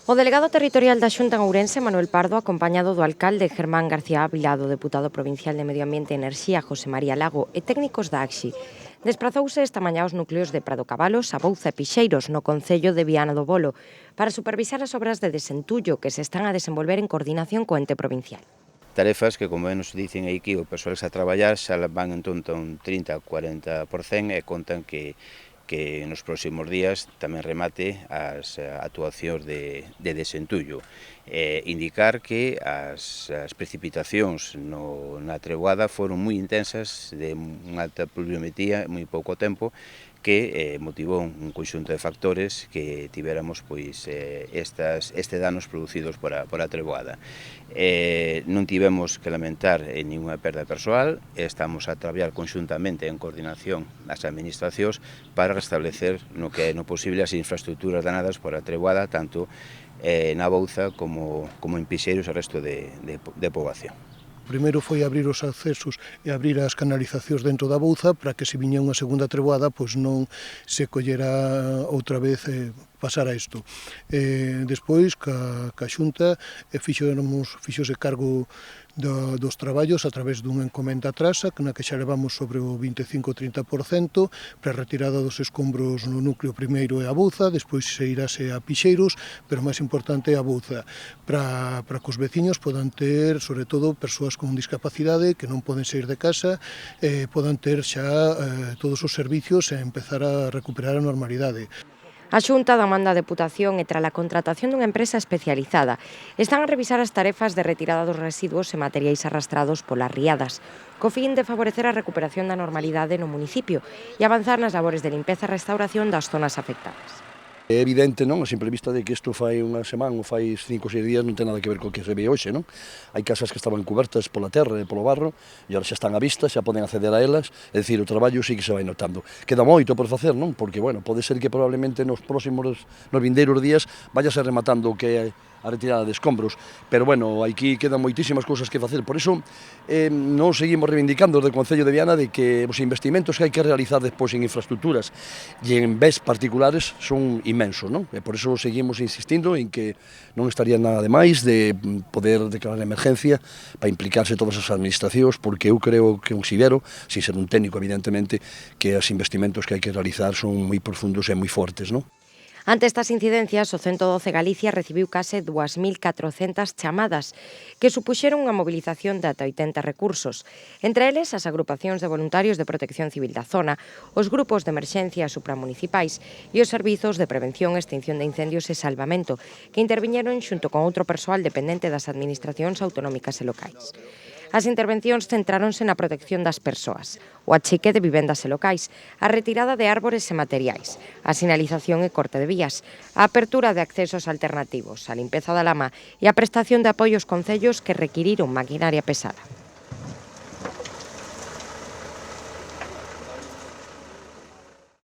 O delegado territorial da Xunta en Ourense, Manuel Pardo, acompañado do alcalde Germán García Ávila, do deputado provincial de Medio Ambiente e Enerxía, José María Lago, e técnicos da AXI, desprazouse esta mañá aos núcleos de Prado Cabalos, Sabouza e Pixeiros, no concello de Viana do Bolo, para supervisar as obras de desentullo que se están a desenvolver en coordinación co ente provincial. Tarefas que, como nos dicen aquí, o persoal que está a traballar xa van en torno a un 30-40% e contan que nos próximos días tamén remate as actuacións de desentullo. Indicar que as precipitacións na treboada foron moi intensas, de unha alta pluviometría, moi pouco tempo, que motivou un conxunto de factores que tivéramos estes danos producidos por a treboada. Non tivemos que lamentar ninguna perda persoal, estamos a traballar conxuntamente en coordinación das administracións para restablecer no que é no posible as infraestructuras danadas por a treboada, tanto na Bouza como en Pixeiros e o resto de poboación. Primeiro foi abrir os accesos e abrir as canalizacións dentro da Bouza para que se viña unha segunda treboada pois non se collera outra vez pasar a isto. Despois, ca Xunta, fixose cargo dos traballos a través dunha encomenda atrasa, na que xa levamos sobre o 25-30% para a retirada dos escombros no núcleo primeiro e a Bouza, despois se irase a Pixeiros, pero máis importante é a Bouza, para que os veciños podan ter, sobre todo, persoas con discapacidade que non poden sair de casa, podan ter xa todos os servicios e empezar a recuperar a normalidade. A Xunta demanda a Deputación e tras a contratación dunha empresa especializada están a revisar as tarefas de retirada dos residuos e materiais arrastrados polas riadas, co fin de favorecer a recuperación da normalidade no municipio e avanzar nas labores de limpeza e restauración das zonas afectadas. É evidente, non, a simple vista de que isto fai unha semana ou fai 5 ou 6 días non ten nada que ver co que se ve hoxe, non? Hai casas que estaban cubertas pola terra e polo barro e agora xa están á vista, xa poden acceder a elas, é dicir, o traballo sí que se vai notando. Queda moito por facer, non? Porque, bueno, pode ser que probablemente nos vindeiros días vayase rematando o que é a retirada de escombros, pero bueno, aquí quedan moitísimas cousas que facer, por iso non seguimos reivindicando desde o Concello de Viana de que os investimentos que hai que realizar despois en infraestructuras e en bens particulares son inmensos, non? E por iso seguimos insistindo en que non estaría nada de máis de poder declarar emergencia para implicarse todas as administracións, porque eu creo que considero, sin ser un técnico evidentemente, que os investimentos que hai que realizar son moi profundos e moi fortes, non? Ante estas incidencias, o 112 Galicia recibiu case 2.400 chamadas, que supuxeron unha mobilización de ata 80 recursos. Entre eles, as agrupacións de voluntarios de protección civil da zona, os grupos de emerxencia supramunicipais e os servizos de prevención, extinción de incendios e salvamento, que interviñeron xunto con outro persoal dependente das administracións autonómicas e locais. As intervencións centráronse na protección das persoas, o achique de vivendas e locais, a retirada de árbores e materiais, a sinalización e corte de vías, a apertura de accesos alternativos, a limpeza da lama e a prestación de apoio aos concellos que requiriron maquinaria pesada.